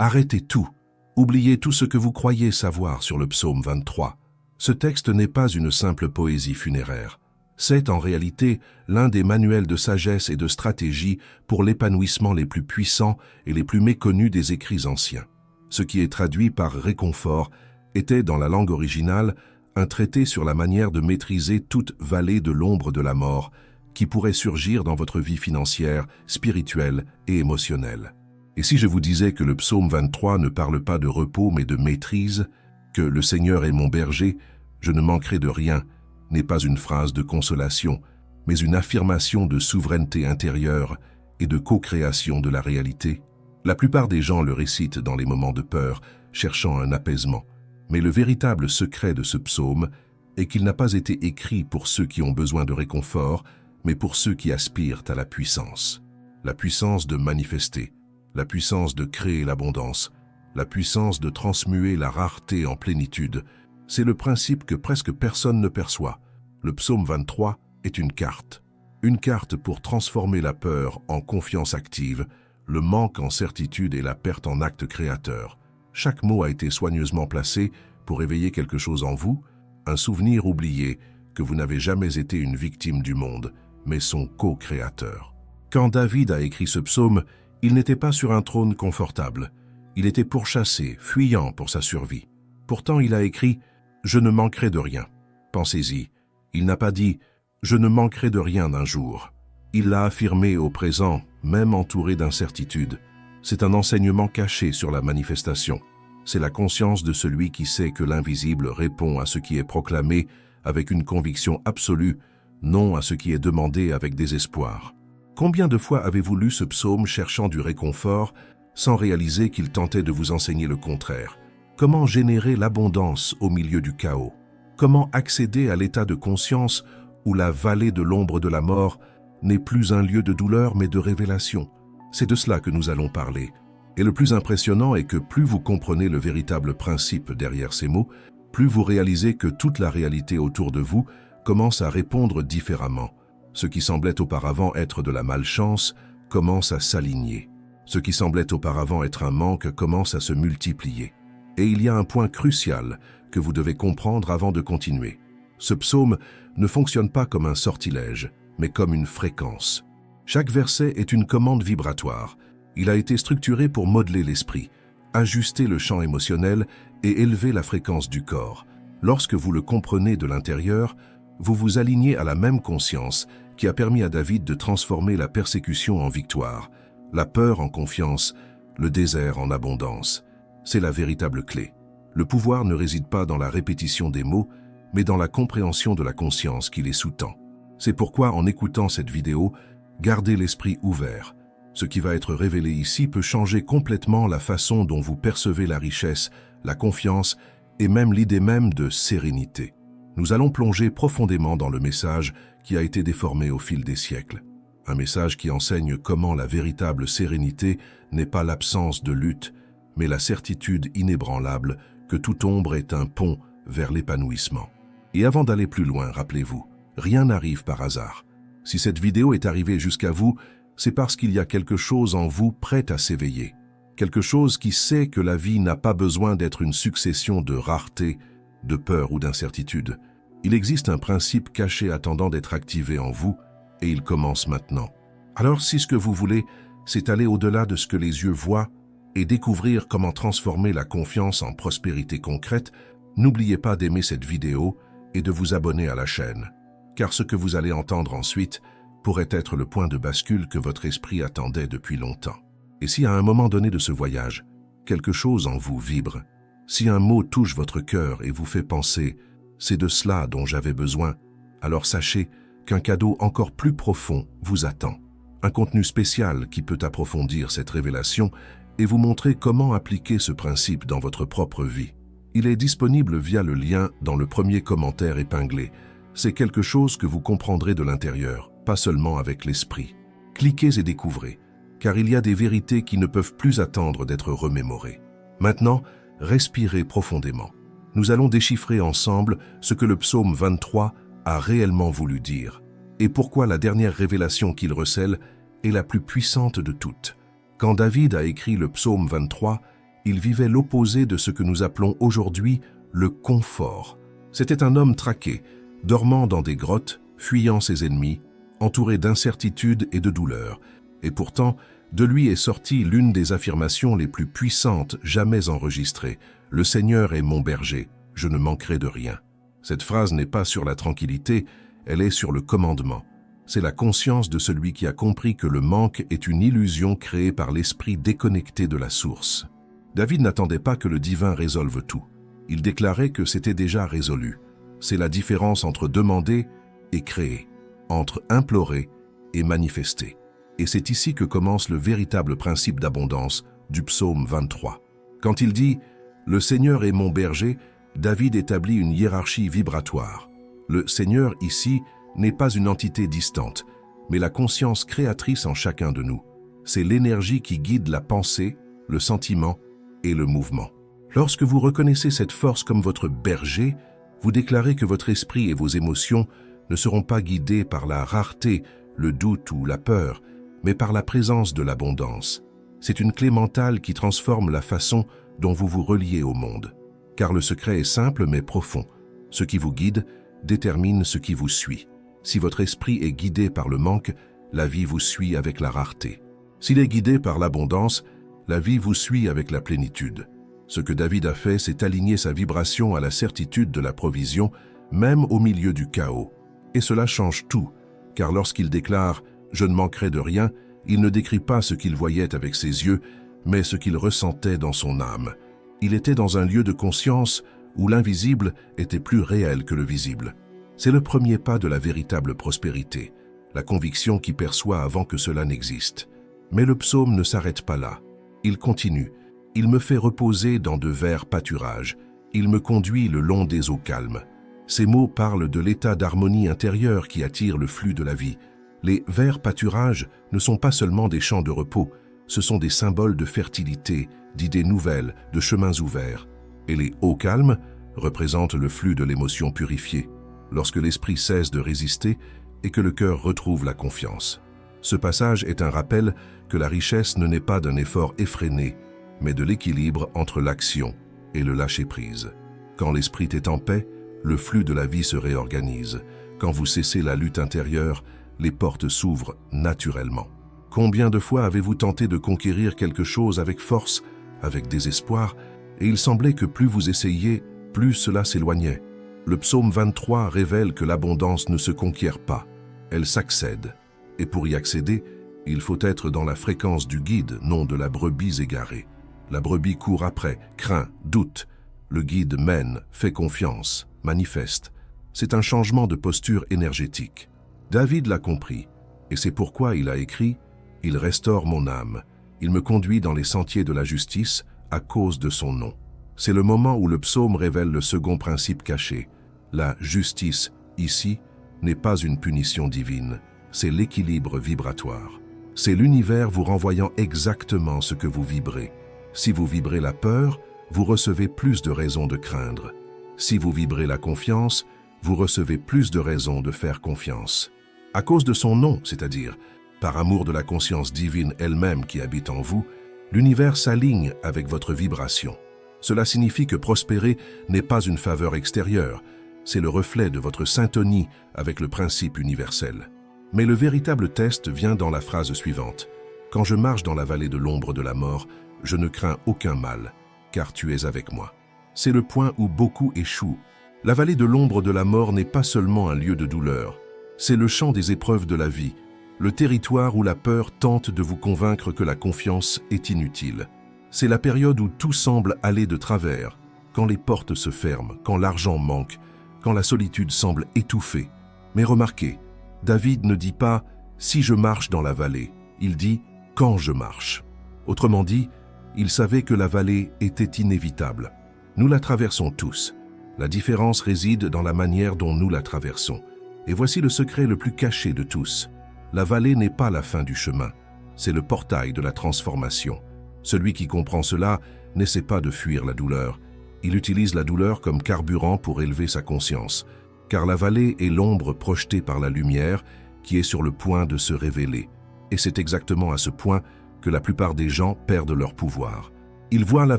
Arrêtez tout. Oubliez tout ce que vous croyez savoir sur le psaume 23. Ce texte n'est pas une simple poésie funéraire. C'est en réalité l'un des manuels de sagesse et de stratégie pour l'épanouissement les plus puissants et les plus méconnus des écrits anciens. Ce qui est traduit par réconfort était, dans la langue originale, un traité sur la manière de maîtriser toute vallée de l'ombre de la mort qui pourrait surgir dans votre vie financière, spirituelle et émotionnelle. Et si je vous disais que le psaume 23 ne parle pas de repos mais de maîtrise, que le Seigneur est mon berger, je ne manquerai de rien, n'est pas une phrase de consolation, mais une affirmation de souveraineté intérieure et de co-création de la réalité. La plupart des gens le récitent dans les moments de peur, cherchant un apaisement. Mais le véritable secret de ce psaume est qu'il n'a pas été écrit pour ceux qui ont besoin de réconfort, mais pour ceux qui aspirent à la puissance. La puissance de manifester, la puissance de créer l'abondance, la puissance de transmuer la rareté en plénitude. C'est le principe que presque personne ne perçoit. Le psaume 23 est une carte. Une carte pour transformer la peur en confiance active, le manque en certitude et la perte en acte créateur. Chaque mot a été soigneusement placé pour éveiller quelque chose en vous, un souvenir oublié que vous n'avez jamais été une victime du monde, mais son co-créateur. Quand David a écrit ce psaume, il n'était pas sur un trône confortable. Il était pourchassé, fuyant pour sa survie. Pourtant, il a écrit « Je ne manquerai de rien ». Pensez-y, il n'a pas dit « Je ne manquerai de rien d'un jour ». Il l'a affirmé au présent, même entouré d'incertitudes. C'est un enseignement caché sur la manifestation. C'est la conscience de celui qui sait que l'invisible répond à ce qui est proclamé avec une conviction absolue, non à ce qui est demandé avec désespoir. Combien de fois avez-vous lu ce psaume cherchant du réconfort sans réaliser qu'il tentait de vous enseigner le contraire? Comment générer l'abondance au milieu du chaos? Comment accéder à l'état de conscience où la vallée de l'ombre de la mort n'est plus un lieu de douleur mais de révélation? C'est de cela que nous allons parler. Et le plus impressionnant est que plus vous comprenez le véritable principe derrière ces mots, plus vous réalisez que toute la réalité autour de vous commence à répondre différemment. Ce qui semblait auparavant être de la malchance commence à s'aligner. Ce qui semblait auparavant être un manque commence à se multiplier. Et il y a un point crucial que vous devez comprendre avant de continuer. Ce psaume ne fonctionne pas comme un sortilège, mais comme une fréquence. Chaque verset est une commande vibratoire. Il a été structuré pour modeler l'esprit, ajuster le champ émotionnel et élever la fréquence du corps. Lorsque vous le comprenez de l'intérieur, vous vous alignez à la même conscience qui a permis à David de transformer la persécution en victoire, la peur en confiance, le désert en abondance. C'est la véritable clé. Le pouvoir ne réside pas dans la répétition des mots, mais dans la compréhension de la conscience qui les sous-tend. C'est pourquoi, en écoutant cette vidéo, gardez l'esprit ouvert. Ce qui va être révélé ici peut changer complètement la façon dont vous percevez la richesse, la confiance et même l'idée même de sérénité. Nous allons plonger profondément dans le message qui a été déformé au fil des siècles. Un message qui enseigne comment la véritable sérénité n'est pas l'absence de lutte, mais la certitude inébranlable que toute ombre est un pont vers l'épanouissement. Et avant d'aller plus loin, rappelez-vous, rien n'arrive par hasard. Si cette vidéo est arrivée jusqu'à vous, c'est parce qu'il y a quelque chose en vous prêt à s'éveiller. Quelque chose qui sait que la vie n'a pas besoin d'être une succession de rareté, de peur ou d'incertitude. Il existe un principe caché attendant d'être activé en vous, et il commence maintenant. Alors si ce que vous voulez, c'est aller au-delà de ce que les yeux voient et découvrir comment transformer la confiance en prospérité concrète, n'oubliez pas d'aimer cette vidéo et de vous abonner à la chaîne. Car ce que vous allez entendre ensuite pourrait être le point de bascule que votre esprit attendait depuis longtemps. Et si à un moment donné de ce voyage, quelque chose en vous vibre, si un mot touche votre cœur et vous fait penser « c'est de cela dont j'avais besoin », alors sachez qu'un cadeau encore plus profond vous attend. Un contenu spécial qui peut approfondir cette révélation et vous montrer comment appliquer ce principe dans votre propre vie. Il est disponible via le lien dans le premier commentaire épinglé. C'est quelque chose que vous comprendrez de l'intérieur, pas seulement avec l'esprit. Cliquez et découvrez, car il y a des vérités qui ne peuvent plus attendre d'être remémorées. Maintenant, respirez profondément. Nous allons déchiffrer ensemble ce que le psaume 23 a réellement voulu dire, et pourquoi la dernière révélation qu'il recèle est la plus puissante de toutes. Quand David a écrit le psaume 23, Il vivait l'opposé de ce que nous appelons aujourd'hui le confort. C'était un homme traqué, dormant dans des grottes, fuyant ses ennemis, entouré d'incertitudes et de douleurs. Et pourtant, de lui est sortie l'une des affirmations les plus puissantes jamais enregistrées. « Le Seigneur est mon berger, je ne manquerai de rien ». Cette phrase n'est pas sur la tranquillité, elle est sur le commandement. C'est la conscience de celui qui a compris que le manque est une illusion créée par l'esprit déconnecté de la source. David n'attendait pas que le divin résolve tout. Il déclarait que c'était déjà résolu. C'est la différence entre demander et créer, entre implorer et manifester. Et c'est ici que commence le véritable principe d'abondance du psaume 23. Quand il dit « Le Seigneur est mon berger », David établit une hiérarchie vibratoire. Le Seigneur ici n'est pas une entité distante, mais la conscience créatrice en chacun de nous. C'est l'énergie qui guide la pensée, le sentiment et le mouvement. Lorsque vous reconnaissez cette force comme votre berger, vous déclarez que votre esprit et vos émotions ne seront pas guidés par la rareté, le doute ou la peur, mais par la présence de l'abondance. C'est une clé mentale qui transforme la façon dont vous vous reliez au monde. Car le secret est simple mais profond. Ce qui vous guide détermine ce qui vous suit. Si votre esprit est guidé par le manque, la vie vous suit avec la rareté. S'il est guidé par l'abondance, la vie vous suit avec la plénitude. Ce que David a fait, c'est aligner sa vibration à la certitude de la provision, même au milieu du chaos. Et cela change tout, car lorsqu'il déclare « Je ne manquerai de rien », il ne décrit pas ce qu'il voyait avec ses yeux, mais ce qu'il ressentait dans son âme. Il était dans un lieu de conscience où l'invisible était plus réel que le visible. C'est le premier pas de la véritable prospérité, la conviction qui perçoit avant que cela n'existe. Mais le psaume ne s'arrête pas là. Il continue. Il me fait reposer dans de verts pâturages. Il me conduit le long des eaux calmes. Ces mots parlent de l'état d'harmonie intérieure qui attire le flux de la vie. Les verts pâturages ne sont pas seulement des champs de repos, ce sont des symboles de fertilité, d'idées nouvelles, de chemins ouverts. Et les eaux calmes représentent le flux de l'émotion purifiée, lorsque l'esprit cesse de résister et que le cœur retrouve la confiance. Ce passage est un rappel que la richesse ne naît pas d'un effort effréné, mais de l'équilibre entre l'action et le lâcher-prise. Quand l'esprit est en paix, le flux de la vie se réorganise. Quand vous cessez la lutte intérieure, les portes s'ouvrent naturellement. Combien de fois avez-vous tenté de conquérir quelque chose avec force, avec désespoir, et il semblait que plus vous essayiez, plus cela s'éloignait. Le psaume 23 révèle que l'abondance ne se conquiert pas, elle s'accède. Et pour y accéder, il faut être dans la fréquence du guide, non de la brebis égarée. La brebis court après, craint, doute. Le guide mène, fait confiance, manifeste. C'est un changement de posture énergétique. David l'a compris, et c'est pourquoi il a écrit « Il restaure mon âme, il me conduit dans les sentiers de la justice à cause de son nom ». C'est le moment où le psaume révèle le second principe caché. La justice, ici, n'est pas une punition divine, c'est l'équilibre vibratoire. C'est l'univers vous renvoyant exactement ce que vous vibrez. Si vous vibrez la peur, vous recevez plus de raisons de craindre. Si vous vibrez la confiance, vous recevez plus de raisons de faire confiance. À cause de son nom, c'est-à-dire par amour de la conscience divine elle-même qui habite en vous, l'univers s'aligne avec votre vibration. Cela signifie que prospérer n'est pas une faveur extérieure, c'est le reflet de votre syntonie avec le principe universel. Mais le véritable test vient dans la phrase suivante. « Quand je marche dans la vallée de l'ombre de la mort, je ne crains aucun mal, car tu es avec moi. » C'est le point où beaucoup échouent. La vallée de l'ombre de la mort n'est pas seulement un lieu de douleur, c'est le champ des épreuves de la vie, le territoire où la peur tente de vous convaincre que la confiance est inutile. C'est la période où tout semble aller de travers, quand les portes se ferment, quand l'argent manque, quand la solitude semble étouffée. Mais remarquez, David ne dit pas « si je marche dans la vallée », il dit « quand je marche ». Autrement dit, il savait que la vallée était inévitable. Nous la traversons tous. La différence réside dans la manière dont nous la traversons. Et voici le secret le plus caché de tous. La vallée n'est pas la fin du chemin, c'est le portail de la transformation. Celui qui comprend cela n'essaie pas de fuir la douleur. Il utilise la douleur comme carburant pour élever sa conscience. Car la vallée est l'ombre projetée par la lumière qui est sur le point de se révéler. Et c'est exactement à ce point que la plupart des gens perdent leur pouvoir. Ils voient la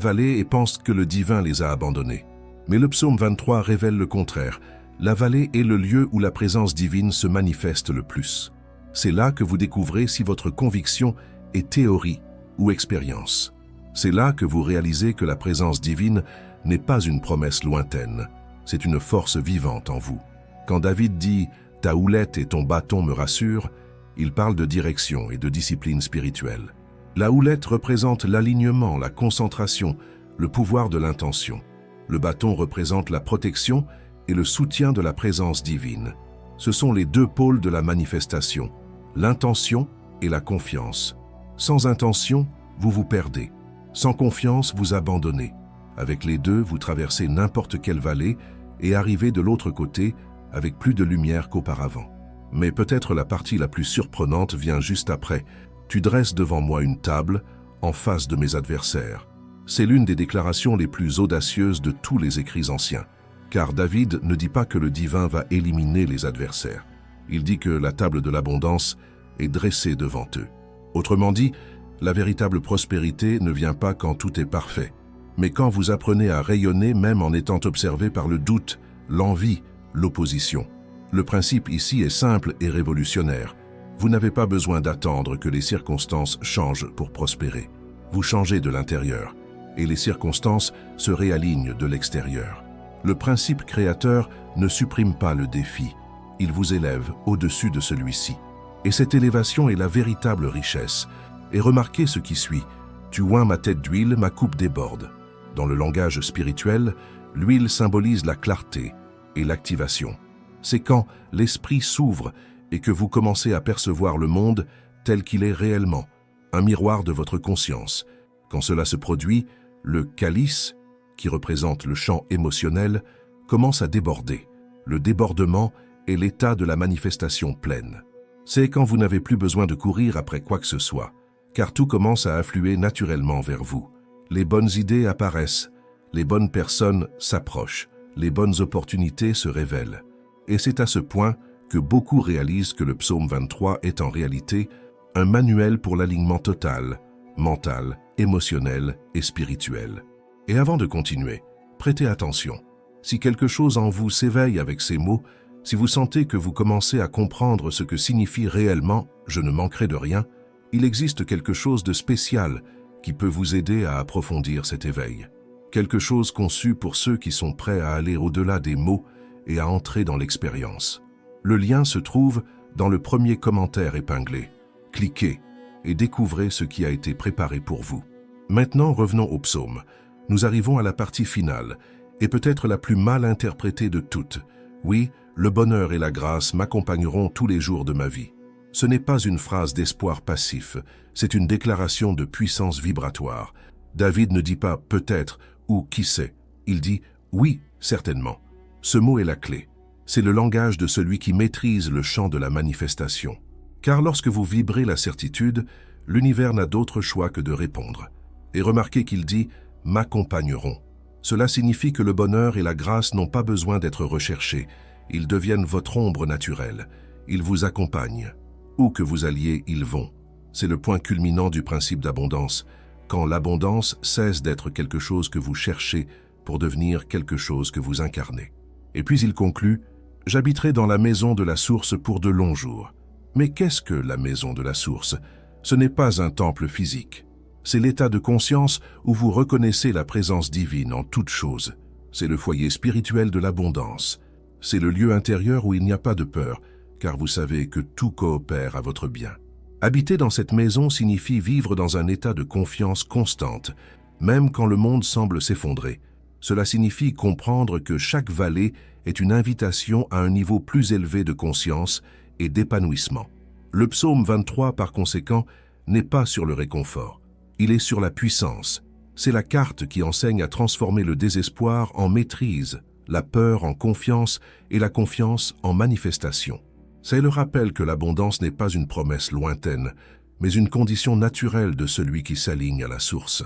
vallée et pensent que le divin les a abandonnés. Mais le psaume 23 révèle le contraire. La vallée est le lieu où la présence divine se manifeste le plus. C'est là que vous découvrez si votre conviction est théorie ou expérience. C'est là que vous réalisez que la présence divine n'est pas une promesse lointaine, c'est une force vivante en vous. Quand David dit « Ta houlette et ton bâton me rassurent », il parle de direction et de discipline spirituelle. La houlette représente l'alignement, la concentration, le pouvoir de l'intention. Le bâton représente la protection et le soutien de la présence divine. Ce sont les deux pôles de la manifestation, l'intention et la confiance. Sans intention, vous vous perdez. Sans confiance, vous abandonnez. Avec les deux, vous traversez n'importe quelle vallée et arrivez de l'autre côté avec plus de lumière qu'auparavant. Mais peut-être la partie la plus surprenante vient juste après. Tu dresses devant moi une table en face de mes adversaires. C'est l'une des déclarations les plus audacieuses de tous les écrits anciens. Car David ne dit pas que le divin va éliminer les adversaires. Il dit que la table de l'abondance est dressée devant eux. Autrement dit, la véritable prospérité ne vient pas quand tout est parfait, mais quand vous apprenez à rayonner même en étant observé par le doute, l'envie, l'opposition. Le principe ici est simple et révolutionnaire. Vous n'avez pas besoin d'attendre que les circonstances changent pour prospérer. Vous changez de l'intérieur, et les circonstances se réalignent de l'extérieur. Le principe créateur ne supprime pas le défi, il vous élève au-dessus de celui-ci. Et cette élévation est la véritable richesse. Et remarquez ce qui suit. Tu oins ma tête d'huile, ma coupe déborde. Dans le langage spirituel, l'huile symbolise la clarté et l'activation. C'est quand l'esprit s'ouvre et que vous commencez à percevoir le monde tel qu'il est réellement, un miroir de votre conscience. Quand cela se produit, le calice, qui représente le champ émotionnel, commence à déborder. Le débordement est l'état de la manifestation pleine. C'est quand vous n'avez plus besoin de courir après quoi que ce soit, car tout commence à affluer naturellement vers vous. Les bonnes idées apparaissent, les bonnes personnes s'approchent, les bonnes opportunités se révèlent. Et c'est à ce point que beaucoup réalisent que le psaume 23 est en réalité un manuel pour l'alignement total, mental, émotionnel et spirituel. Et avant de continuer, prêtez attention. Si quelque chose en vous s'éveille avec ces mots, si vous sentez que vous commencez à comprendre ce que signifie réellement « je ne manquerai de rien », il existe quelque chose de spécial qui peut vous aider à approfondir cet éveil. Quelque chose conçu pour ceux qui sont prêts à aller au-delà des mots et à entrer dans l'expérience. Le lien se trouve dans le premier commentaire épinglé. Cliquez et découvrez ce qui a été préparé pour vous. Maintenant, revenons au psaume. Nous arrivons à la partie finale, et peut-être la plus mal interprétée de toutes. Oui, le bonheur et la grâce m'accompagneront tous les jours de ma vie. Ce n'est pas une phrase d'espoir passif, c'est une déclaration de puissance vibratoire. David ne dit pas « peut-être » ou « qui sait », il dit « oui, certainement ». Ce mot est la clé. C'est le langage de celui qui maîtrise le champ de la manifestation. Car lorsque vous vibrez la certitude, l'univers n'a d'autre choix que de répondre. Et remarquez qu'il dit « m'accompagneront ». Cela signifie que le bonheur et la grâce n'ont pas besoin d'être recherchés. Ils deviennent votre ombre naturelle. Ils vous accompagnent. Où que vous alliez, ils vont. C'est le point culminant du principe d'abondance, quand l'abondance cesse d'être quelque chose que vous cherchez pour devenir quelque chose que vous incarnez. Et puis il conclut « J'habiterai dans la maison de la source pour de longs jours ». Mais qu'est-ce que la maison de la source? Ce n'est pas un temple physique. C'est l'état de conscience où vous reconnaissez la présence divine en toutes choses. C'est le foyer spirituel de l'abondance. C'est le lieu intérieur où il n'y a pas de peur, car vous savez que tout coopère à votre bien. Habiter dans cette maison signifie vivre dans un état de confiance constante, même quand le monde semble s'effondrer. Cela signifie comprendre que chaque vallée est une invitation à un niveau plus élevé de conscience et d'épanouissement. Le psaume 23, par conséquent, n'est pas sur le réconfort. Il est sur la puissance. C'est la carte qui enseigne à transformer le désespoir en maîtrise, la peur en confiance et la confiance en manifestation. C'est le rappel que l'abondance n'est pas une promesse lointaine, mais une condition naturelle de celui qui s'aligne à la source.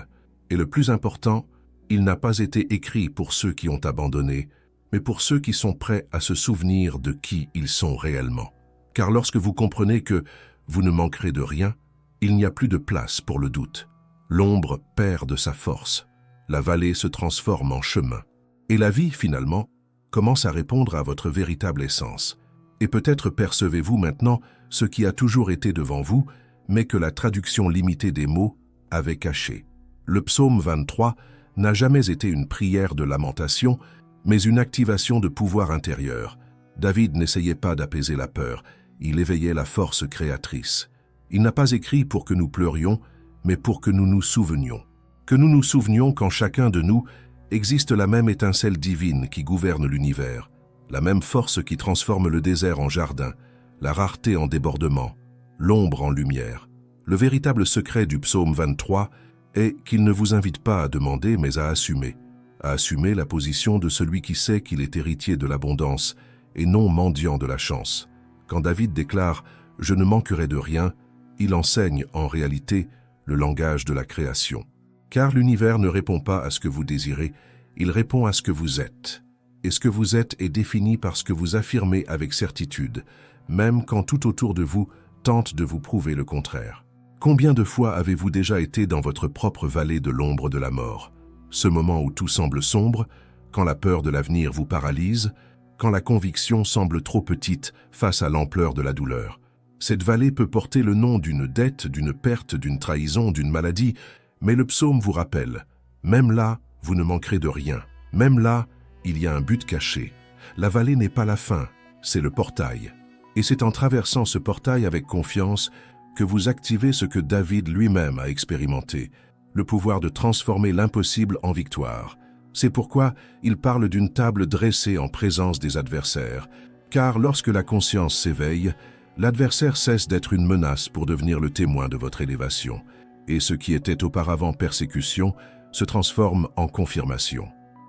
Et le plus important, il n'a pas été écrit pour ceux qui ont abandonné, mais pour ceux qui sont prêts à se souvenir de qui ils sont réellement. Car lorsque vous comprenez que vous ne manquerez de rien, il n'y a plus de place pour le doute. L'ombre perd de sa force. La vallée se transforme en chemin. Et la vie, finalement, commence à répondre à votre véritable essence. Et peut-être percevez-vous maintenant ce qui a toujours été devant vous, mais que la traduction limitée des mots avait caché. Le psaume 23 n'a jamais été une prière de lamentation, mais une activation de pouvoir intérieur. David n'essayait pas d'apaiser la peur, il éveillait la force créatrice. Il n'a pas écrit pour que nous pleurions, mais pour que nous nous souvenions. Que nous nous souvenions qu'en chacun de nous existe la même étincelle divine qui gouverne l'univers, la même force qui transforme le désert en jardin, la rareté en débordement, l'ombre en lumière. Le véritable secret du psaume 23 est qu'il ne vous invite pas à demander, mais à assumer la position de celui qui sait qu'il est héritier de l'abondance et non mendiant de la chance. Quand David déclare « Je ne manquerai de rien », il enseigne en réalité le langage de la création. Car l'univers ne répond pas à ce que vous désirez, il répond à ce que vous êtes. Et ce que vous êtes est défini par ce que vous affirmez avec certitude, même quand tout autour de vous tente de vous prouver le contraire. Combien de fois avez-vous déjà été dans votre propre vallée de l'ombre de la mort? Ce moment où tout semble sombre, quand la peur de l'avenir vous paralyse, quand la conviction semble trop petite face à l'ampleur de la douleur. Cette vallée peut porter le nom d'une dette, d'une perte, d'une trahison, d'une maladie, mais le psaume vous rappelle, même là, vous ne manquerez de rien. Même là, il y a un but caché. La vallée n'est pas la fin, c'est le portail. Et c'est en traversant ce portail avec confiance que vous activez ce que David lui-même a expérimenté, le pouvoir de transformer l'impossible en victoire. C'est pourquoi il parle d'une table dressée en présence des adversaires, car lorsque la conscience s'éveille, l'adversaire cesse d'être une menace pour devenir le témoin de votre élévation, et ce qui était auparavant persécution se transforme en confirmation.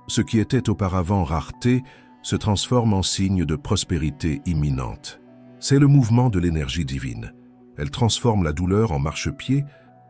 Ce qui était auparavant rareté se transforme en signe de prospérité imminente. C'est le mouvement de l'énergie divine. Elle transforme la douleur en marchepied,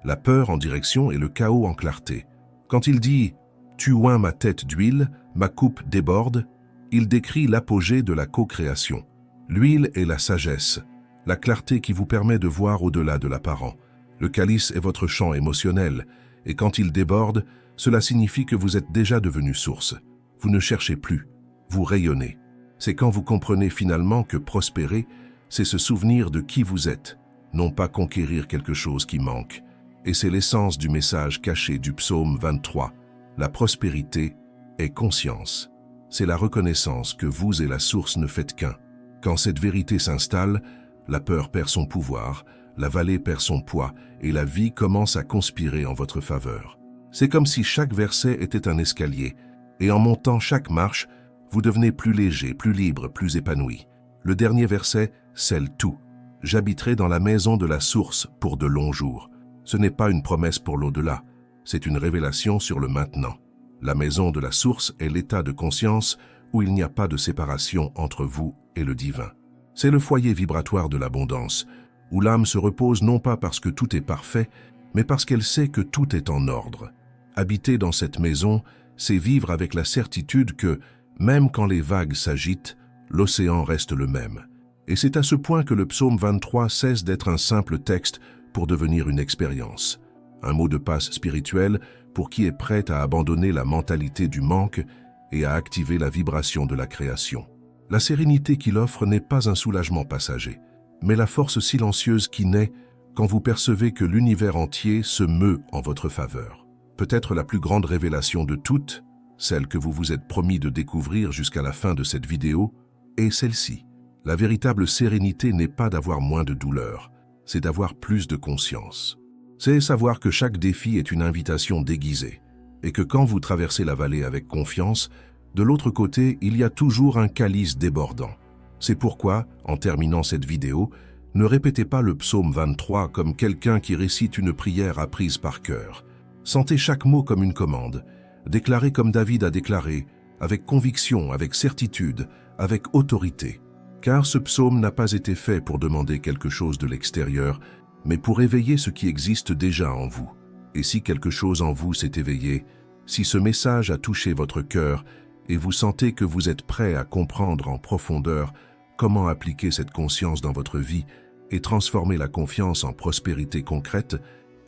la peur en direction et le chaos en clarté. Quand il dit « Tu oins ma tête d'huile, ma coupe déborde », il décrit l'apogée de la co-création. L'huile est la sagesse, la clarté qui vous permet de voir au-delà de l'apparent. Le calice est votre champ émotionnel, et quand il déborde, cela signifie que vous êtes déjà devenu source. Vous ne cherchez plus, vous rayonnez. C'est quand vous comprenez finalement que prospérer, c'est se souvenir de qui vous êtes, non pas conquérir quelque chose qui manque. Et c'est l'essence du message caché du psaume 23. La prospérité est conscience. C'est la reconnaissance que vous et la source ne faites qu'un. Quand cette vérité s'installe, la peur perd son pouvoir, la vallée perd son poids et la vie commence à conspirer en votre faveur. C'est comme si chaque verset était un escalier, et en montant chaque marche, vous devenez plus léger, plus libre, plus épanoui. Le dernier verset scelle tout. J'habiterai dans la maison de la source pour de longs jours. Ce n'est pas une promesse pour l'au-delà, c'est une révélation sur le maintenant. La maison de la source est l'état de conscience où il n'y a pas de séparation entre vous et le divin. C'est le foyer vibratoire de l'abondance, où l'âme se repose non pas parce que tout est parfait, mais parce qu'elle sait que tout est en ordre. Habiter dans cette maison, c'est vivre avec la certitude que, même quand les vagues s'agitent, l'océan reste le même. Et c'est à ce point que le psaume 23 cesse d'être un simple texte pour devenir une expérience. Un mot de passe spirituel pour qui est prêt à abandonner la mentalité du manque et à activer la vibration de la création. La sérénité qu'il offre n'est pas un soulagement passager, mais la force silencieuse qui naît quand vous percevez que l'univers entier se meut en votre faveur. Peut-être la plus grande révélation de toutes, celle que vous vous êtes promis de découvrir jusqu'à la fin de cette vidéo, est celle-ci. La véritable sérénité n'est pas d'avoir moins de douleur, c'est d'avoir plus de conscience. C'est savoir que chaque défi est une invitation déguisée, et que quand vous traversez la vallée avec confiance, de l'autre côté, il y a toujours un calice débordant. C'est pourquoi, en terminant cette vidéo, ne répétez pas le psaume 23 comme quelqu'un qui récite une prière apprise par cœur. Sentez chaque mot comme une commande. Déclarez comme David a déclaré, avec conviction, avec certitude, avec autorité. Car ce psaume n'a pas été fait pour demander quelque chose de l'extérieur, mais pour éveiller ce qui existe déjà en vous. Et si quelque chose en vous s'est éveillé, si ce message a touché votre cœur et vous sentez que vous êtes prêt à comprendre en profondeur comment appliquer cette conscience dans votre vie et transformer la confiance en prospérité concrète,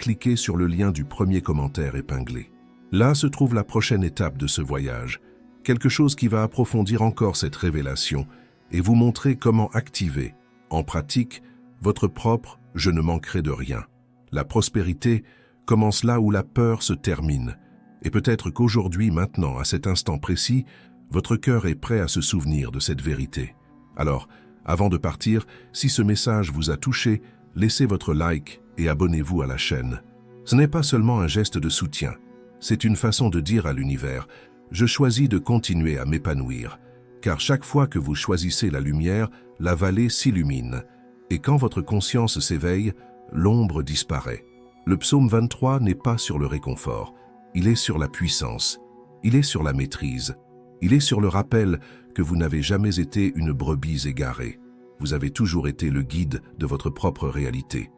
cliquez sur le lien du premier commentaire épinglé. Là se trouve la prochaine étape de ce voyage, quelque chose qui va approfondir encore cette révélation et vous montrer comment activer, en pratique, votre propre « je ne manquerai de rien ». La prospérité commence là où la peur se termine. Et peut-être qu'aujourd'hui, maintenant, à cet instant précis, votre cœur est prêt à se souvenir de cette vérité. Alors, avant de partir, si ce message vous a touché, laissez votre like et abonnez-vous à la chaîne. Ce n'est pas seulement un geste de soutien, c'est une façon de dire à l'univers « Je choisis de continuer à m'épanouir ». Car chaque fois que vous choisissez la lumière, la vallée s'illumine. Et quand votre conscience s'éveille, l'ombre disparaît. Le psaume 23 n'est pas sur le réconfort, il est sur la puissance, il est sur la maîtrise, il est sur le rappel que vous n'avez jamais été une brebis égarée. Vous avez toujours été le guide de votre propre réalité.